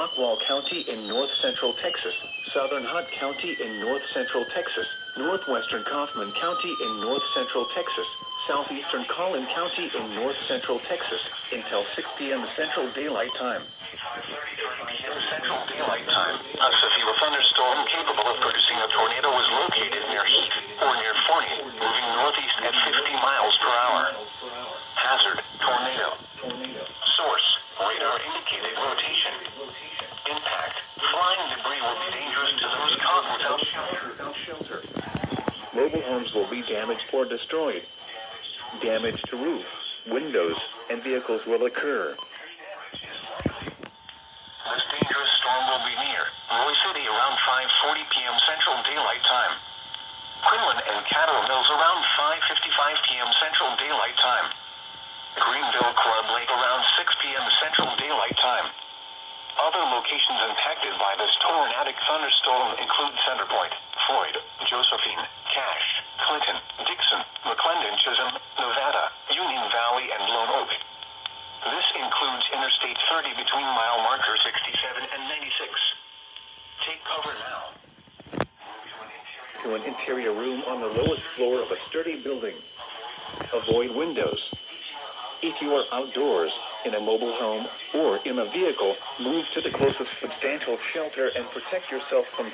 Rockwall County in north-central Texas, southern Hunt County in north-central Texas, northwestern Kaufman County in north-central Texas, southeastern Collin County in north-central Texas, until 6 p.m. Central Daylight Time. 5:33 p.m. Central Daylight Time. A severe thunderstorm capable of producing a tornado was located near Heath, or near Forney, moving northeast at 50 miles per hour. Hazard, tornado. Source, radar indicated rotation. Impact, flying debris will be dangerous to those caught without shelter. Mobile homes will be damaged or destroyed. Damage to roof, windows, and vehicles will occur. This dangerous storm will be near Roy City around 5:40 p.m. Central Daylight Time. Quinlan and Cattle Mills around 5:55 p.m. Central Daylight Time. Greenville Club Lake around 6 p.m. Central Daylight Time. Other locations impacted by this tornadic thunderstorm include Centerpoint, Floyd, Josephine, Cache, Clinton, Dixon, McClendon, Chisholm, Nevada, Union Valley, and Lone Oak. This includes Interstate 30 between mile marker 67 and 96. Take cover now. To an interior room on the lowest floor of a sturdy building. Avoid windows. If you are outdoors, in a mobile home, or in a vehicle, move to the closest substantial shelter and protect yourself from